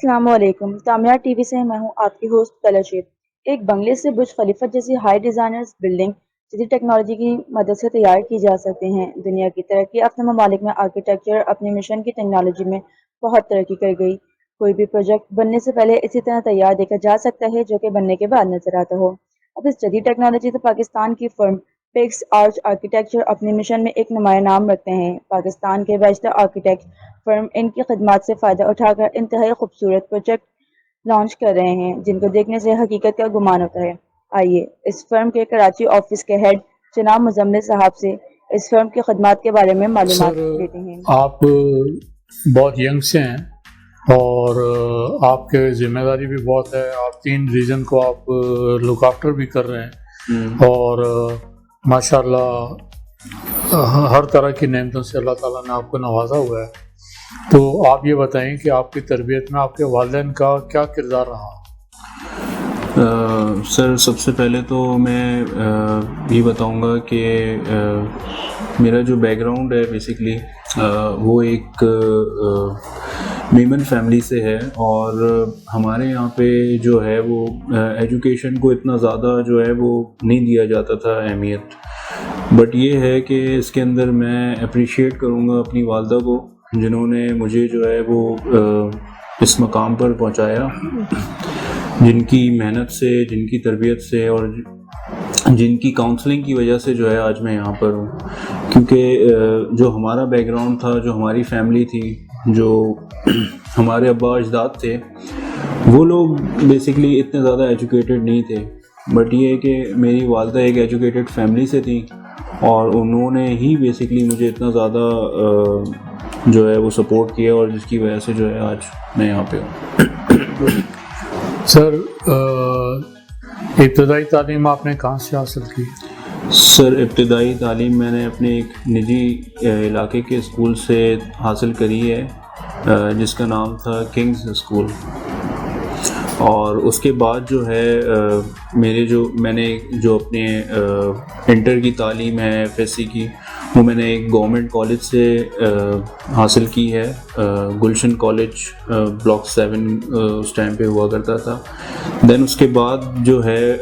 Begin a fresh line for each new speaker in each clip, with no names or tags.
अस्सलाम वालेकुम। तामिया टीवी से मैं हूं आपकी होस्ट तलशीर। एक बंगले से बुर्ज खलीफा जैसी हाई डिजाइनर्स बिल्डिंग जदीद टेक्नोलॉजी की मदद से तैयार की जा सकती हैं। दुनिया की तरक्की याफ्ता ममालिक में आर्किटेक्चर अपने मिशन की टेक्नोलॉजी में बहुत तरक्की कर गई। कोई भी प्रोजेक्ट बनने से पहले इसी तरह तैयार देखा जा सकता है जो कि बनने के बाद नजर आता हो। अब इस जदीद टेक्नोलॉजी से पाकिस्तान की फर्म पिक्स आर्च आर्किटेक्चर अपने मिशन में एक नुमाया नाम रखते हैं। पाकिस्तान के वैश्ता आर्किटेक्ट फर्म इनकी खिदमात से फ़ायदा उठाकर इंतहाई खूबसूरत प्रोजेक्ट लॉन्च कर रहे हैं जिनको देखने से हकीकत का गुमान होता है। आइए इस फर्म के कराची ऑफिस के हेड जनाब मुजम्मिल साहब से इस फर्म की खिदमात के बारे में मालूमात
सर,
लेते हैं।
आप बहुत यंग से हैं और आपके जिम्मेदारी भी बहुत है। आप 3 रीजन को आप लुक आफ्टर भी कर रहे हैं और माशाल्लाह हर तरह की नेमतों से अल्लाह ताला ने आपको नवाजा हुआ है। तो आप ये बताएं कि आपकी तरबियत में आपके वालिदैन का क्या किरदार रहा?
सर, सबसे पहले तो मैं ये बताऊंगा कि मेरा जो बैकग्राउंड है बेसिकली वो एक मेमन फैमिली से है और हमारे यहाँ पे जो है वो एजुकेशन को इतना ज़्यादा जो है वो नहीं दिया जाता था अहमियत। बट ये है कि इसके अंदर मैं अप्रिशिएट करूँगा अपनी वालदा को जिन्होंने मुझे जो है वो इस मकाम पर पहुँचाया, जिनकी मेहनत से, जिनकी तरबियत से और जिनकी काउंसलिंग की वजह से जो है आज मैं यहाँ पर हूँ। क्योंकि जो हमारा बैकग्राउंड था, जो हमारी फैमिली थी, जो हमारे अब्बा अजदाद थे, वो लोग बेसिकली इतने ज़्यादा एजुकेटेड नहीं थे। बट ये है कि मेरी वालदा एक एजुकेटेड फैमिली से थी और उन्होंने ही बेसिकली मुझे इतना ज़्यादा जो है वो सपोर्ट किया और जिसकी वजह से जो है आज मैं यहाँ पे हूँ।
सर, इब्तदाई तालीम आपने कहाँ से हासिल की?
सर, इब्तदाई तालीम मैंने अपने एक निजी इलाके के स्कूल से हासिल करी है जिसका नाम था किंग्स स्कूल। और उसके बाद जो है मैंने जो अपने इंटर की तालीम है एफएससी की, वो मैंने एक गवर्नमेंट कॉलेज से हासिल की है। गुलशन कॉलेज ब्लॉक 7 उस टाइम पे हुआ करता था। देन उसके बाद जो है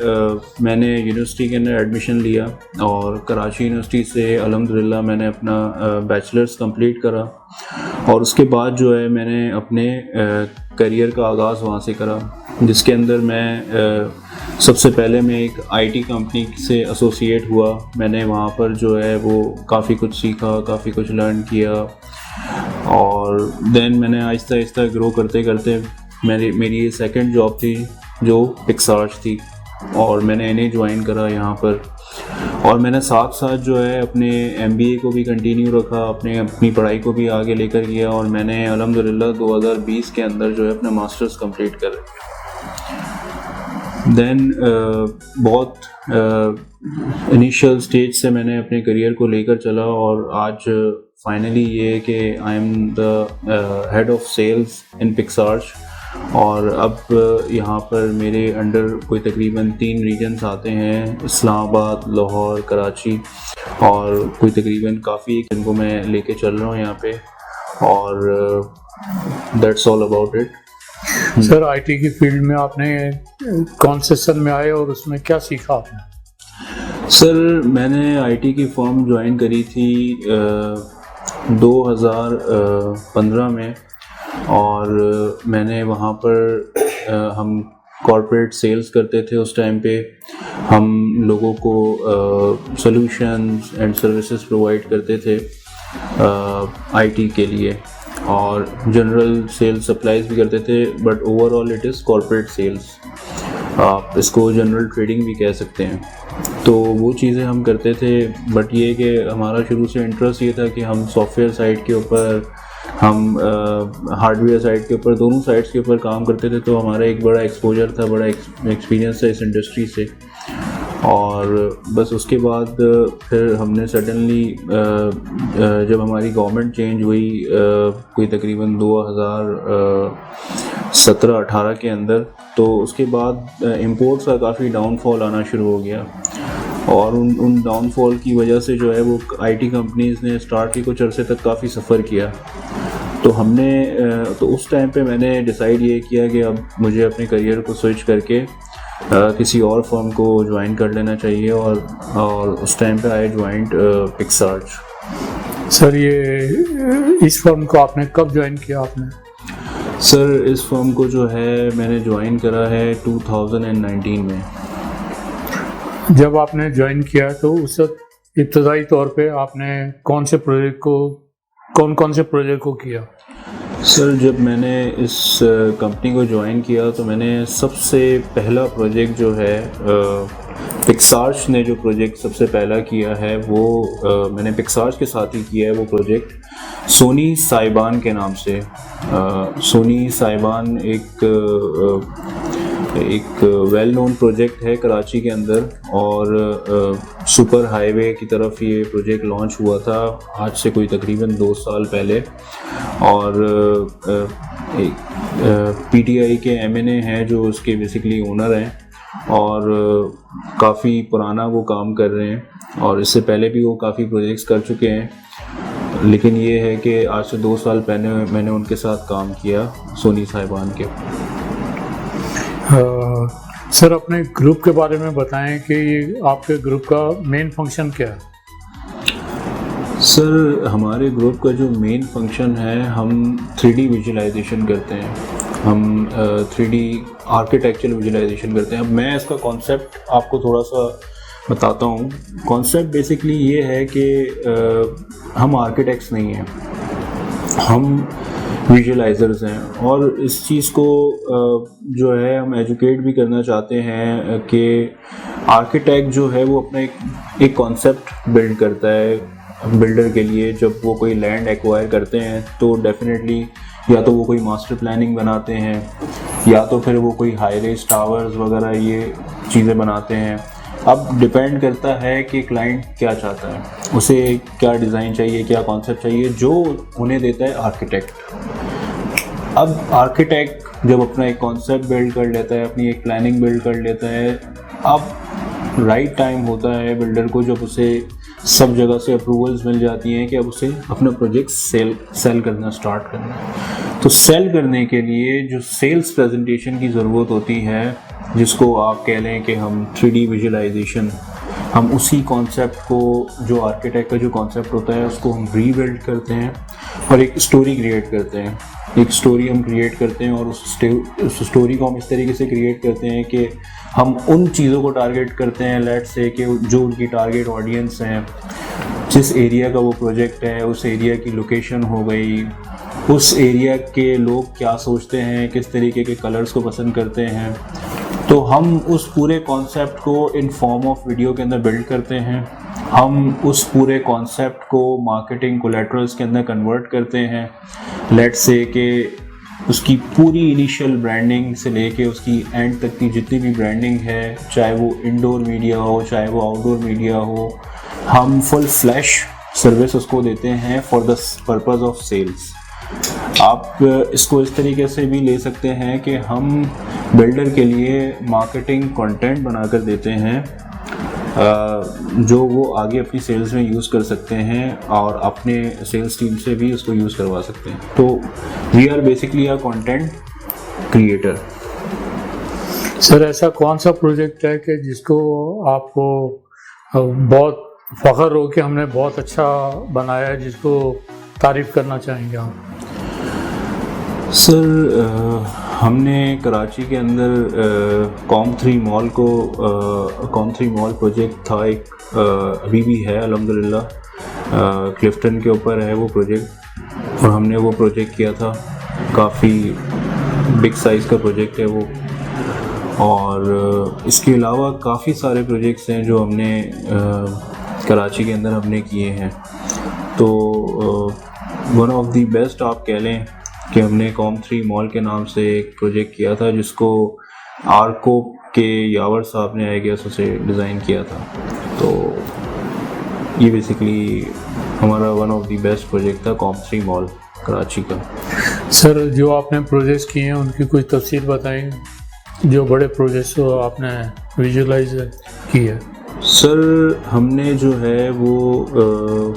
मैंने यूनिवर्सिटी के अंदर एडमिशन लिया और कराची यूनिवर्सिटी से अल्हम्दुलिल्लाह मैंने अपना बैचलर्स कंप्लीट करा। और उसके बाद जो है मैंने अपने करियर का आगाज़ वहाँ से करा, जिसके अंदर मैं सबसे पहले मैं एक आईटी कंपनी से एसोसिएट हुआ। मैंने वहाँ पर जो है वो काफ़ी कुछ सीखा, काफ़ी कुछ लर्न किया और देन मैंने आहिस्ता आहिस्ता ग्रो करते करते मेरी ये सेकंड जॉब थी जो पिक्सआर्च थी और मैंने इन्हें ज्वाइन करा यहाँ पर। और मैंने साथ साथ जो है अपने एमबीए को भी कंटिन्यू रखा, अपनी पढ़ाई को भी आगे लेकर गया और मैंने अल्हम्दुलिल्लाह 2020 के अंदर जो है अपना मास्टर्स कंप्लीट कर लिया। देन बहुत इनिशियल स्टेज से मैंने अपने करियर को लेकर चला और आज फाइनली ये है कि I am the head of sales in Pixarch. और अब यहाँ पर मेरे अंडर कोई तकरीबन 3 रीजन्स आते हैं, इस्लामाबाद, लाहौर, कराची और कोई तकरीबन काफ़ी जिनको मैं लेके चल रहा हूँ यहाँ पे। और that's all about it.
Sir, IT की फील्ड में आपने कौन से सन में आए और उसमें क्या सीखा आपने?
सर, मैंने आईटी की फर्म ज्वाइन करी थी 2015 में और मैंने वहाँ पर हम कॉर्पोरेट सेल्स करते थे। उस टाइम पे हम लोगों को सॉल्यूशंस एंड सर्विसेज प्रोवाइड करते थे आईटी के लिए और जनरल सेल्स सप्लाईज भी करते थे। But overall it is corporate sales, आप इसको जनरल ट्रेडिंग भी कह सकते हैं। तो वो चीज़ें हम करते थे। बट ये कि हमारा शुरू से इंटरेस्ट ये था कि हम सॉफ्टवेयर साइड के ऊपर, हम हार्डवेयर साइड के ऊपर, दोनों साइड्स के ऊपर काम करते थे। तो हमारा एक बड़ा एक्सपोजर था, बड़ा एक्सपीरियंस था इस इंडस्ट्री से। और बस उसके बाद फिर हमने सडनली जब हमारी गवर्नमेंट चेंज हुई कोई तकरीबन 2017-18 के अंदर, तो उसके बाद इंपोर्ट्स का काफ़ी डाउनफॉल आना शुरू हो गया और उन डाउनफॉल की वजह से जो है वो आईटी कंपनीज़ ने स्टार्ट के कुछ अरसे तक काफ़ी सफ़र किया। तो हमने तो उस टाइम पे मैंने डिसाइड ये किया कि अब मुझे अपने करियर को स्विच करके किसी और फर्म को ज्वाइन कर लेना चाहिए, और उस टाइम पे आई ज्वाइंट पिक्सआर्ट।
सर ये इस फर्म को आपने कब ज्वाइन किया आपने?
सर इस फर्म को जो है मैंने ज्वाइन करा है 2019 में।
जब आपने ज्वाइन किया तो उस वक्त इब्तदाई तौर पे आपने कौन कौन से प्रोजेक्ट को किया?
सर जब मैंने इस कंपनी को ज्वाइन किया तो मैंने सबसे पहला प्रोजेक्ट जो है पिक्सआर्ट ने जो प्रोजेक्ट सबसे पहला किया है वो मैंने पिक्सआर्ट के साथ ही किया है। वो प्रोजेक्ट सोनी साइबान के नाम से। सोनी साइबान एक वेल नोन प्रोजेक्ट है कराची के अंदर, और सुपर हाईवे की तरफ ये प्रोजेक्ट लॉन्च हुआ था आज से कोई तकरीबन 2 साल पहले। और पीटीआई के एमएनए हैं जो उसके बेसिकली ओनर हैं, और काफ़ी पुराना वो काम कर रहे हैं, और इससे पहले भी वो काफ़ी प्रोजेक्ट्स कर चुके हैं। लेकिन ये है कि आज से 2 साल पहले मैंने उनके साथ काम किया सोनी साहिबान के।
सर अपने ग्रुप के बारे में बताएं कि ये आपके ग्रुप का मेन फंक्शन क्या है?
सर हमारे ग्रुप का जो मेन फंक्शन है, हम 3D विजुलाइजेशन करते हैं। हम 3D आर्किटेक्चरल विजुलाइजेशन करते हैं। अब मैं इसका कॉन्सेप्ट आपको थोड़ा सा बताता हूँ। कॉन्सेप्ट बेसिकली ये है कि हम आर्किटेक्ट्स नहीं हैं, हम विजुलाइजर्स हैं, और इस चीज़ को जो है हम एजुकेट भी करना चाहते हैं कि आर्किटेक्ट जो है वो अपना एक कॉन्सेप्ट बिल्ड करता है बिल्डर के लिए। जब वो कोई लैंड एक्वायर करते हैं तो डेफिनेटली या तो वो कोई मास्टर प्लानिंग बनाते हैं, या तो फिर वो कोई हाई रेज टावर्स वगैरह ये चीज़ें बनाते हैं। अब डिपेंड करता है कि क्लाइंट क्या चाहता है, उसे क्या डिज़ाइन चाहिए, क्या कॉन्सेप्ट चाहिए, जो उन्हें देता है आर्किटेक्ट। अब आर्किटेक्ट जब अपना एक कॉन्सेप्ट बिल्ड कर लेता है, अपनी एक प्लानिंग बिल्ड कर लेता है, अब राइट टाइम होता है बिल्डर को, जब उसे सब जगह से अप्रूवल्स मिल जाती हैं कि अब उसे अपना प्रोजेक्ट सेल करना स्टार्ट करना है। तो सेल करने के लिए जो सेल्स प्रेजेंटेशन की ज़रूरत होती है, जिसको आप कह लें कि हम 3D विजुलाइजेशन, हम उसी कॉन्सेप्ट को, जो आर्किटेक्ट का जो कॉन्सेप्ट होता है उसको हम रीबिल्ड करते हैं और एक स्टोरी क्रिएट करते हैं। एक स्टोरी हम क्रिएट करते हैं, और उस स्टोरी को हम इस तरीके से क्रिएट करते हैं कि हम उन चीज़ों को टारगेट करते हैं, लेट्स से कि जो उनकी टारगेट ऑडियंस हैं, जिस एरिया का वो प्रोजेक्ट है, उस एरिया की लोकेशन हो गई, उस एरिया के लोग क्या सोचते हैं, किस तरीके के कलर्स को पसंद करते हैं। तो हम उस पूरे कॉन्सेप्ट को इन फॉर्म ऑफ वीडियो के अंदर बिल्ड करते हैं। हम उस पूरे कॉन्सेप्ट को मार्केटिंग कोलैटरल्स के अंदर कन्वर्ट करते हैं। लेट्स से कि उसकी पूरी इनिशियल ब्रांडिंग से लेके उसकी एंड तक की जितनी भी ब्रांडिंग है, चाहे वो इंडोर मीडिया हो, चाहे वो आउटडोर मीडिया हो, हम फुल फ्लैश सर्विस उसको देते हैं for the purpose of sales. आप इसको इस तरीके से भी ले सकते हैं कि हम बिल्डर के लिए मार्केटिंग कंटेंट बनाकर देते हैं, जो वो आगे अपनी सेल्स में यूज़ कर सकते हैं और अपने सेल्स टीम से भी उसको यूज़ करवा सकते हैं। तो we are basically a content creator.
Sir ऐसा कौन सा प्रोजेक्ट है कि जिसको आपको बहुत फ़ख्र हो कि हमने बहुत अच्छा बनाया है, जिसको तारीफ़ करना चाहेंगे आप?
सर हमने कराची के अंदर कॉम3 मॉल प्रोजेक्ट था एक, अभी भी है अल्हम्दुलिल्लाह, क्लिफ्टन के ऊपर है वो प्रोजेक्ट, और हमने वो प्रोजेक्ट किया था। काफ़ी बिग साइज़ का प्रोजेक्ट है वो। और इसके अलावा काफ़ी सारे प्रोजेक्ट्स हैं जो हमने कराची के अंदर हमने किए हैं। तो वन ऑफ द बेस्ट आप कह लें कि हमने कॉम3 मॉल के नाम से एक प्रोजेक्ट किया था, जिसको आरको के यावर साहब ने आई गेस उसे डिज़ाइन किया था। तो ये बेसिकली हमारा one of the best project था कॉम3 मॉल कराची का।
सर जो आपने प्रोजेक्ट्स किए हैं उनकी कुछ तफसील बताएंगे, जो बड़े प्रोजेक्ट्स आपने विजुलाइज किए?
सर हमने जो है वो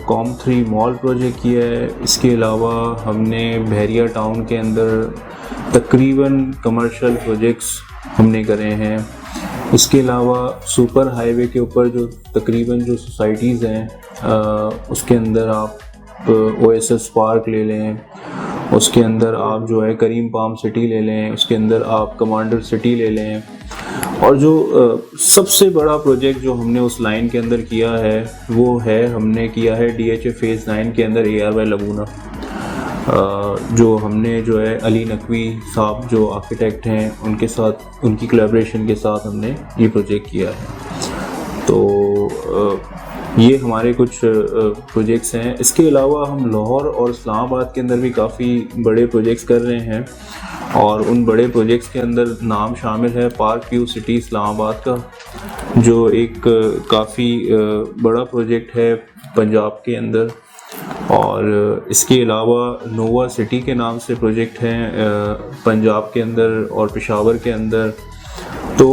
कॉम3 मॉल प्रोजेक्ट किया है। इसके अलावा हमने बहरिया टाउन के अंदर तकरीबन कमर्शियल प्रोजेक्ट्स हमने करे हैं। इसके अलावा सुपर हाईवे के ऊपर जो तकरीबन जो सोसाइटीज़ हैं उसके अंदर आप ओएसएस पार्क ले लें, उसके अंदर आप जो है करीम पाम सिटी ले लें, उसके अंदर आप कमांडर सिटी ले लें। और जो सबसे बड़ा प्रोजेक्ट जो हमने उस लाइन के अंदर किया है वो है हमने किया है डीएचए फेज़ 9 के अंदर ARY लगूना, जो हमने जो है अली नकवी साहब जो आर्किटेक्ट हैं उनके साथ, उनकी कोलैबोरेशन के साथ हमने ये प्रोजेक्ट किया है। तो ये हमारे कुछ प्रोजेक्ट्स हैं। इसके अलावा हम लाहौर और इस्लामाबाद के अंदर भी काफ़ी बड़े प्रोजेक्ट्स कर रहे हैं, और उन बड़े प्रोजेक्ट्स के अंदर नाम शामिल है पार्क व्यू सिटी इस्लामाबाद का, जो एक काफ़ी बड़ा प्रोजेक्ट है पंजाब के अंदर। और इसके अलावा नोवा सिटी के नाम से प्रोजेक्ट हैं पंजाब के अंदर और पेशावर के अंदर। तो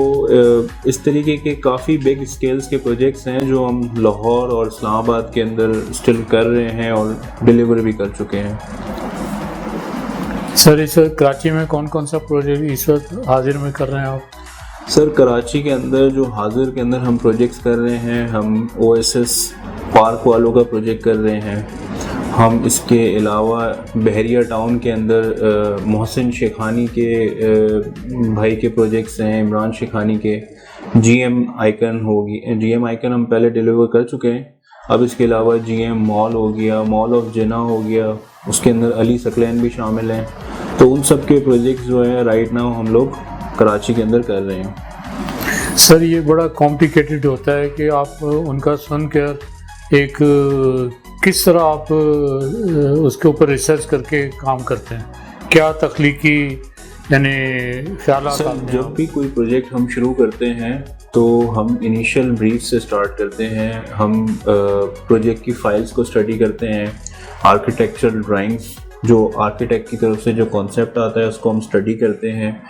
इस तरीके के काफ़ी बिग स्केल्स के प्रोजेक्ट्स हैं जो हम लाहौर और इस्लामाबाद के अंदर स्टिल कर रहे हैं और डिलीवर भी कर चुके हैं।
सर इस वक्त कराची में कौन कौन सा प्रोजेक्ट इस वक्त हाजिर में कर रहे हैं आप?
सर कराची के अंदर जो हाजिर के अंदर हम प्रोजेक्ट्स कर रहे हैं, हम OSS पार्क वालों का प्रोजेक्ट कर रहे हैं। हम इसके अलावा बहरिया टाउन के अंदर मोहसिन शेखानी के भाई के प्रोजेक्ट्स हैं, इमरान शेखानी के। GM आइकन होगी, GM आइकन हम पहले डिलीवर कर चुके हैं। अब इसके अलावा GM मॉल हो गया, मॉल ऑफ जिना हो गया, उसके अंदर अली सकलैन भी शामिल हैं। तो उन सब के प्रोजेक्ट्स जो है राइट नाउ हम लोग कराची के अंदर कर रहे हैं।
सर ये बड़ा कॉम्प्लिकेटेड होता है कि आप उनका सुनकर एक किस तरह आप उसके ऊपर रिसर्च करके काम करते हैं, क्या तख्लीकी यानी ख्यालात आते हैं?
जब भी कोई प्रोजेक्ट हम शुरू करते हैं तो हम इनिशियल ब्रीफ से स्टार्ट करते हैं। हम प्रोजेक्ट की फाइल्स को स्टडी करते हैं, आर्किटेक्चरल ड्राइंग्स जो आर्किटेक्ट की तरफ से जो कॉन्सेप्ट आता है उसको हम स्टडी करते हैं।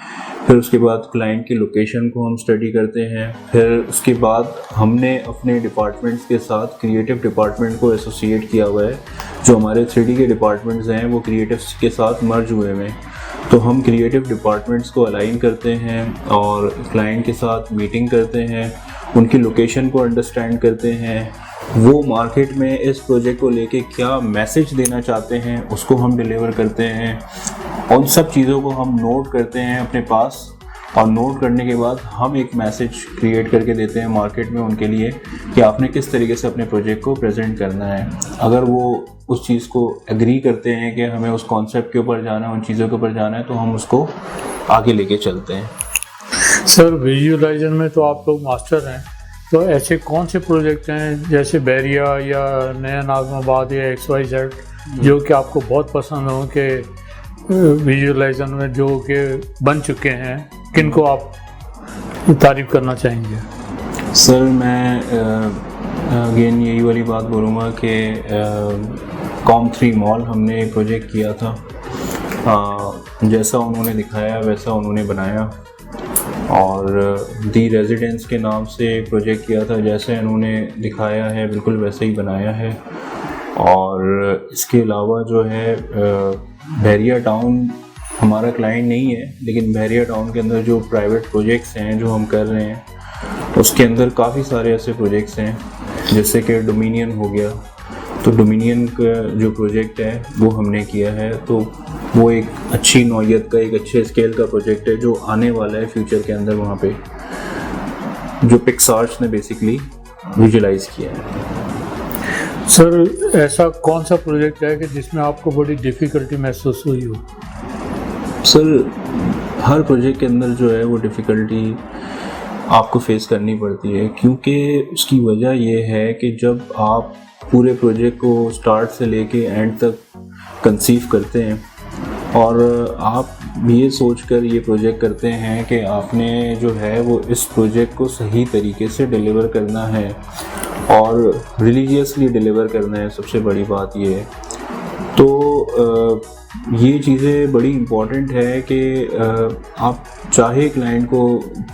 फिर उसके बाद क्लाइंट की लोकेशन को हम स्टडी करते हैं। फिर उसके बाद हमने अपने डिपार्टमेंट्स के साथ क्रिएटिव डिपार्टमेंट को एसोसिएट किया हुआ है। जो हमारे 3D के डिपार्टमेंट्स हैं वो क्रिएटिव्स के साथ मर्ज हुए हैं। तो हम क्रिएटिव डिपार्टमेंट्स को अलाइन करते हैं और क्लाइंट के साथ मीटिंग करते हैं, उनकी लोकेशन को अंडरस्टैंड करते हैं, वो मार्केट में इस प्रोजेक्ट को लेके क्या मैसेज देना चाहते हैं उसको हम डिलीवर करते हैं। उन सब चीज़ों को हम नोट करते हैं अपने पास, और नोट करने के बाद हम एक मैसेज क्रिएट करके देते हैं मार्केट में उनके लिए कि आपने किस तरीके से अपने प्रोजेक्ट को प्रेजेंट करना है। अगर वो उस चीज़ को एग्री करते हैं कि हमें उस कॉन्सेप्ट के ऊपर जाना है, उन चीज़ों के ऊपर जाना है, तो हम उसको आगे लेके चलते हैं।
सर विजुअलाइजेशन में तो आप लोग मास्टर हैं, तो ऐसे कौन से प्रोजेक्ट हैं जैसे बहरिया या नया नाज़माबाद या XYZ जो कि आपको बहुत पसंद हो कि विजुअलाइजेशन में जो कि बन चुके हैं, किनको आप तारीफ़ करना चाहेंगे?
सर मैं अगेन यही वाली बात बोलूँगा कि कॉम3 मॉल हमने प्रोजेक्ट किया था। जैसा उन्होंने दिखाया वैसा उन्होंने बनाया, और दी रेजिडेंस के नाम से प्रोजेक्ट किया था। जैसे उन्होंने दिखाया है बिल्कुल वैसे ही बनाया है। और इसके अलावा जो है बहरिया टाउन हमारा क्लाइंट नहीं है, लेकिन बहरिया टाउन के अंदर जो प्राइवेट प्रोजेक्ट्स हैं जो हम कर रहे हैं उसके अंदर काफ़ी सारे ऐसे प्रोजेक्ट्स हैं जैसे कि डोमिनियन हो गया। तो डोमिनियन का जो प्रोजेक्ट है वो हमने किया है, तो वो एक अच्छी नौइयत का, एक अच्छे स्केल का प्रोजेक्ट है जो आने वाला है फ्यूचर के अंदर वहाँ पे, जो पिक्सार्स ने बेसिकली विजुलाइज किया है।
सर ऐसा कौन सा प्रोजेक्ट है कि जिसमें आपको बड़ी डिफ़िकल्टी महसूस हुई हो?
सर हर प्रोजेक्ट के अंदर जो है वो डिफ़िकल्टी आपको फेस करनी पड़ती है, क्योंकि उसकी वजह ये है कि जब आप पूरे प्रोजेक्ट को स्टार्ट से लेके एंड तक कंसीव करते हैं और आप ये सोचकर ये प्रोजेक्ट करते हैं कि आपने जो है वो इस प्रोजेक्ट को सही तरीके से डिलीवर करना है और रिलीजियसली डिलीवर करना है, सबसे बड़ी बात ये है। तो ये चीज़ें बड़ी इम्पॉर्टेंट है कि आप चाहे क्लाइंट को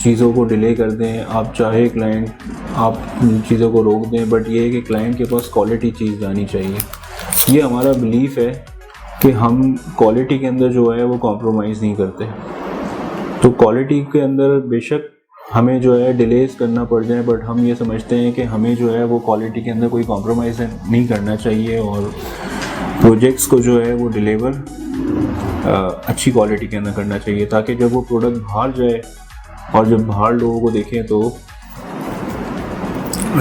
चीज़ों को डिले कर दें, आप चाहे क्लाइंट आप चीज़ों को रोक दें, बट ये है कि क्लाइंट के पास क्वालिटी चीज़ जानी चाहिए। ये हमारा बिलीफ है कि हम क्वालिटी के अंदर जो है वो कॉम्प्रोमाइज़ नहीं करते। तो क्वालिटी के अंदर बेशक हमें जो है डिलेस करना पड़ जाए, बट हम ये समझते हैं कि हमें जो है वो क्वालिटी के अंदर कोई कॉम्प्रोमाइज़ नहीं करना चाहिए और प्रोजेक्ट्स को जो है वो डिलीवर अच्छी क्वालिटी के अंदर करना चाहिए, ताकि जब वो प्रोडक्ट बाहर जाए और जब बाहर लोगों को देखें तो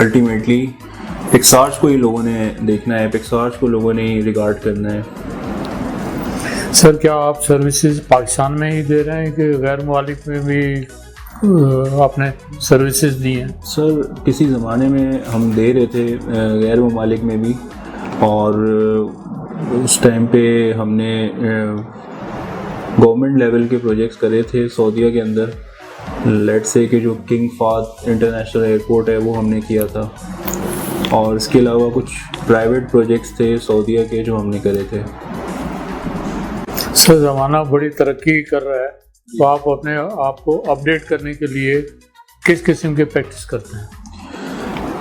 अल्टीमेटली पिक्सार्स को ही लोगों ने देखना है, पिक्सार्स को लोगों ने रिगार्ड करना है।
सर क्या आप सर्विसेज पाकिस्तान में ही दे रहे हैं कि गैर मुमालिक में भी आपने सर्विसेज दी हैं?
सर किसी ज़माने में हम दे रहे थे गैर ममालिक में भी, और उस टाइम पे हमने गवर्नमेंट लेवल के प्रोजेक्ट्स करे थे सऊदीया के अंदर। लेट्स से कि जो किंग फाहद इंटरनेशनल एयरपोर्ट है वो हमने किया था, और इसके अलावा कुछ प्राइवेट प्रोजेक्ट्स थे सऊदीया के जो हमने करे थे।
सर ज़माना बड़ी तरक्की कर रहा है, तो आप अपने आप को अपडेट करने के लिए किस किस्म के प्रैक्टिस करते हैं?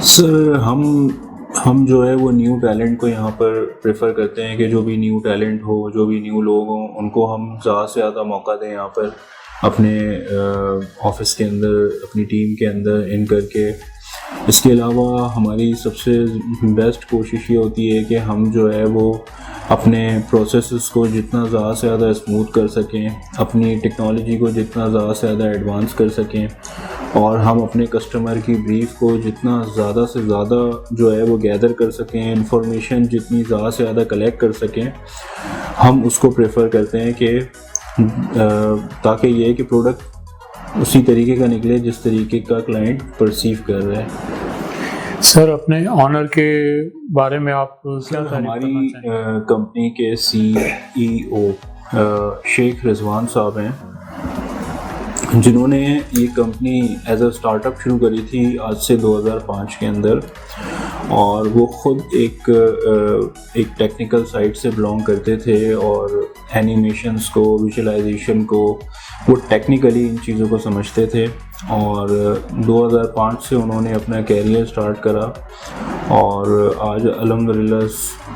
सर हम जो है वो न्यू टैलेंट को यहाँ पर प्रेफर करते हैं कि जो भी न्यू टैलेंट हो, जो भी न्यू लोग हों, उनको हम ज़्यादा से ज़्यादा मौका दें यहाँ पर अपने ऑफिस के अंदर, अपनी टीम के अंदर इन करके। इसके अलावा हमारी सबसे बेस्ट कोशिश ये होती है कि हम जो है वो अपने प्रोसेसेस को जितना ज़्यादा से ज़्यादा स्मूथ कर सकें, अपनी टेक्नोलॉजी को जितना ज़्यादा से ज़्यादा एडवांस कर सकें, और हम अपने कस्टमर की ब्रीफ को जितना ज़्यादा से ज़्यादा जो है वो गैदर कर सकें, इंफॉर्मेशन जितनी ज़्यादा से ज़्यादा कलेक्ट कर सकें, हम उसको प्रेफर करते हैं कि ताकि ये है कि प्रोडक्ट उसी तरीके का निकले जिस तरीके का क्लाइंट परसीव कर रहा है।
सर अपने ऑनर के बारे में आप क्या तारीफ
हमारी
करना चाहेंगे?
कंपनी के CEO शेख रिजवान साहब हैं, जिन्होंने ये कंपनी एज अ स्टार्टअप शुरू करी थी आज से 2005 के अंदर, और वो ख़ुद एक टेक्निकल साइड से बिलोंग करते थे, और एनिमेशंस को, विजुअलाइजेशन को, वो टेक्निकली इन चीज़ों को समझते थे। और 2005 से उन्होंने अपना कैरियर स्टार्ट करा, और आज अल्हम्दुलिल्लाह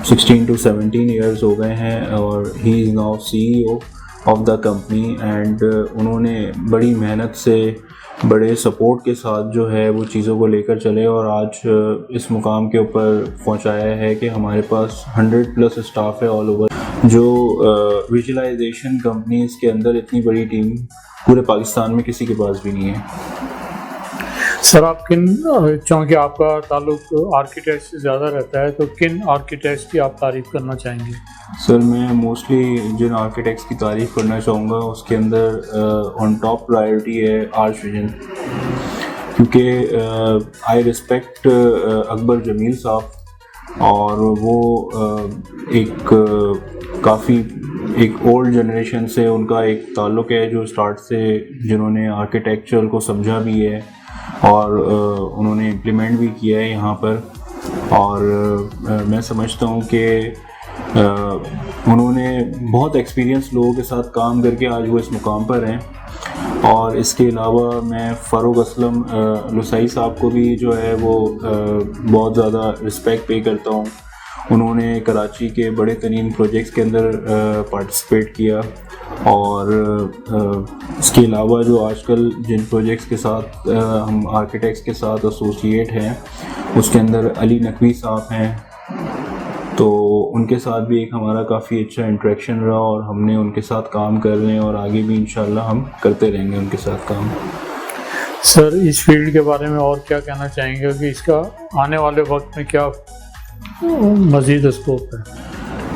16 to 17 ईयर्स हो गए हैं, और he is now CEO of the company. And उन्होंने बड़ी मेहनत से, बड़े सपोर्ट के साथ जो है वो चीज़ों को लेकर चले, और आज इस मुकाम के ऊपर पहुंचाया है कि हमारे पास 100+ स्टाफ है ऑल ओवर। जो विजुअलाइजेशन कंपनीज़ के अंदर इतनी बड़ी टीम पूरे पाकिस्तान में किसी के पास भी नहीं है।
सर आप किन, चूँकि आपका ताल्लुक आर्किटेक्ट से ज़्यादा रहता है, तो किन आर्किटेक्ट्स की आप तारीफ़ करना चाहेंगे?
सर मैं मोस्टली जिन आर्किटेक्ट्स की तारीफ़ करना चाहूँगा उसके अंदर ऑन टॉप प्रायोरिटी है आर्च विजन, क्योंकि आई रिस्पेक्ट अकबर जमील साहब, और वो काफ़ी एक ओल्ड जनरेशन से उनका एक ताल्लुक़ है, जो स्टार्ट से जिन्होंने आर्किटेक्चर को समझा भी है और उन्होंने इम्प्लीमेंट भी किया है यहाँ पर। और मैं समझता हूँ कि उन्होंने बहुत एक्सपीरियंस लोगों के साथ काम करके आज वो इस मुकाम पर हैं। और इसके अलावा मैं फ़ारूक असलम लुसाई साहब को भी जो है वो बहुत ज़्यादा रिस्पेक्ट पे करता हूँ। उन्होंने कराची के बड़े तरीन प्रोजेक्ट्स के अंदर पार्टिसिपेट किया, और इसके अलावा जो आजकल जिन प्रोजेक्ट्स के साथ हम आर्किटेक्ट्स के साथ एसोसिएट हैं, उसके अंदर अली नकवी साहब हैं, तो उनके साथ भी एक हमारा काफ़ी अच्छा इंटरेक्शन रहा, और हमने उनके साथ काम कर रहे हैं, और आगे भी इंशाल्लाह हम करते रहेंगे उनके साथ काम।
सर इस फील्ड के बारे में और क्या कहना चाहेंगे कि इसका आने वाले वक्त में क्या मज़ीद स्कोप है?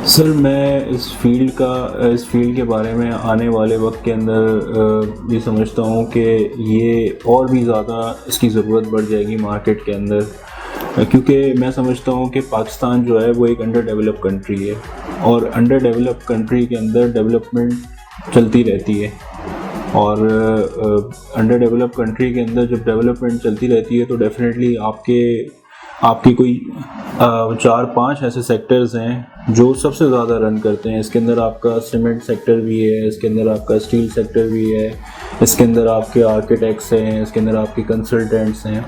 सर मैं इस फील्ड के बारे में आने वाले वक्त के अंदर ये समझता हूँ कि ये और भी ज़्यादा इसकी ज़रूरत बढ़ जाएगी मार्केट के अंदर, क्योंकि मैं समझता हूँ कि पाकिस्तान जो है वो एक अंडर डेवलप कंट्री है, और अंडर डेवलप कंट्री के अंदर डेवलपमेंट चलती रहती है, और अंडर डेवलप कंट्री के अंदर जब डेवलपमेंट चलती रहती है तो डेफिनेटली आपकी कोई 4-5 ऐसे सेक्टर्स हैं जो सबसे ज़्यादा रन करते हैं। इसके अंदर आपका सीमेंट सेक्टर भी है, इसके अंदर आपका स्टील सेक्टर भी है, इसके अंदर आपके आर्किटेक्ट्स हैं, इसके अंदर आपके कंसल्टेंट्स हैं।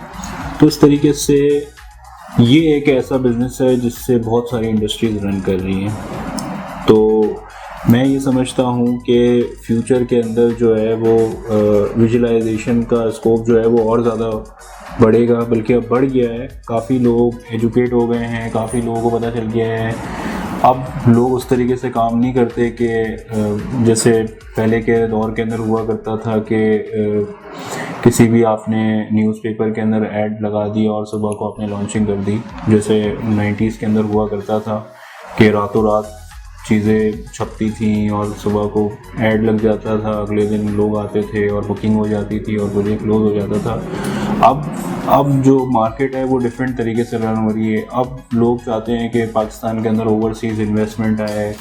तो इस तरीके से ये एक ऐसा बिज़नेस है जिससे बहुत सारी इंडस्ट्रीज़ रन कर रही हैं। तो मैं ये समझता हूँ कि फ्यूचर के अंदर जो है वो विजुअलाइजेशन का स्कोप जो है वो और ज़्यादा बढ़ेगा, बल्कि अब बढ़ गया है। काफ़ी लोग एजुकेट हो गए हैं, काफ़ी लोगों को पता चल गया है। अब लोग उस तरीके से काम नहीं करते कि जैसे पहले के दौर के अंदर हुआ करता था कि किसी भी आपने न्यूज़पेपर के अंदर ऐड लगा दी और सुबह को आपने लॉन्चिंग कर दी। जैसे 90s के अंदर हुआ करता था कि रातों रात चीज़ें छपती थी और सुबह को ऐड लग जाता था, अगले दिन लोग आते थे और बुकिंग हो जाती थी और प्रोजेक्ट क्लोज हो जाता था। अब जो मार्केट है वो डिफरेंट तरीके से रन हो रही है। अब लोग चाहते हैं कि पाकिस्तान के अंदर ओवरसीज़ इन्वेस्टमेंट आए,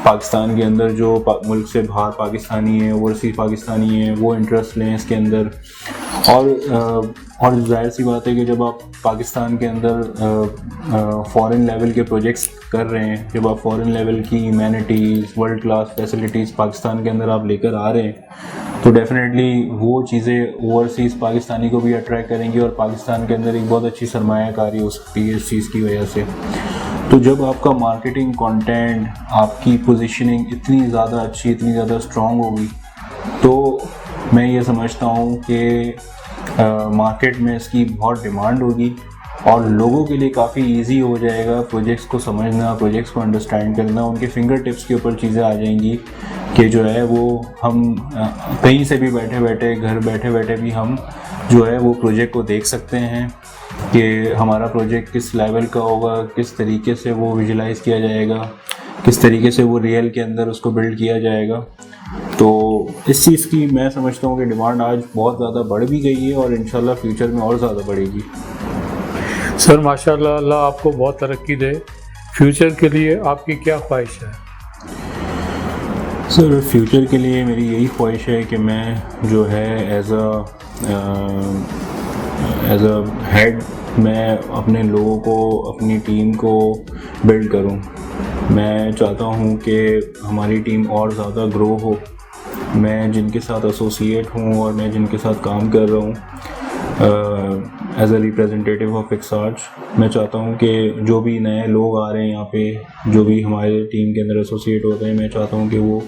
पाकिस्तान के अंदर जो मुल्क से बाहर पाकिस्तानी है, ओवरसीज़ पाकिस्तानी है, वो इंटरेस्ट लें इसके अंदर। और जाहिर सी बात है कि जब आप पाकिस्तान के अंदर फॉरेन लेवल के प्रोजेक्ट्स कर रहे हैं, जब आप फॉरेन लेवल की humanities, world class facilities Pakistan के अंदर आप लेकर आ रहे हैं, तो डेफिनेटली वो चीज़ें ओवरसीज़ पाकिस्तानी को भी अट्रैक्ट करेंगी और पाकिस्तान के अंदर एक बहुत अच्छी सरमायाकारी हो सकती है इस चीज़ की वजह से। तो जब आपका मार्केटिंग कंटेंट, आपकी पोजीशनिंग इतनी ज़्यादा अच्छी, इतनी ज़्यादा स्ट्रॉन्ग होगी, तो मैं ये समझता हूँ कि मार्केट में इसकी बहुत डिमांड होगी और लोगों के लिए काफ़ी इजी हो जाएगा प्रोजेक्ट्स को समझना, प्रोजेक्ट्स को अंडरस्टैंड करना। उनके फिंगर टिप्स के ऊपर चीज़ें आ जाएंगी कि जो है वो हम कहीं से भी बैठे बैठे, घर बैठे बैठे भी हम जो है वो प्रोजेक्ट को देख सकते हैं कि हमारा प्रोजेक्ट किस लेवल का होगा, किस तरीके से वो विजुलाइज़ किया जाएगा, किस तरीके से वो रियल के अंदर उसको बिल्ड किया जाएगा। तो इस चीज़ की मैं समझता हूँ कि डिमांड आज बहुत ज़्यादा बढ़ भी गई है और इंशाल्लाह फ्यूचर में और ज़्यादा बढ़ेगी।
सर माशाल्लाह, अल्लाह आपको बहुत तरक्की दे। फ्यूचर के लिए आपकी क्या ख्वाहिश है?
सर फ्यूचर के लिए मेरी यही ख्वाहिश है कि मैं जो है एज अ हेड मैं अपने लोगों को, अपनी टीम को बिल्ड करूं। मैं चाहता हूं कि हमारी टीम और ज़्यादा ग्रो हो। मैं जिनके साथ एसोसिएट हूं और मैं जिनके साथ काम कर रहा हूं एज अ रिप्रेजेंटेटिव ऑफ एक्सार्ज, मैं चाहता हूं कि जो भी नए लोग आ रहे हैं यहाँ पे, जो भी हमारे टीम के अंदर एसोसिएट होते हैं, मैं चाहता हूं कि वो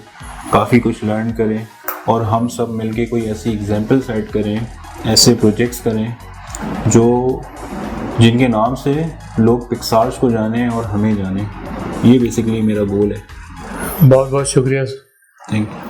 काफ़ी कुछ लर्न करें और हम सब मिलके कोई ऐसी एग्जाम्पल सेट करें, ऐसे प्रोजेक्ट्स करें जो जिनके नाम से लोग पिक्सार्स को जाने और हमें जाने। ये बेसिकली मेरा गोल है।
बहुत बहुत शुक्रिया सर।
Thank you.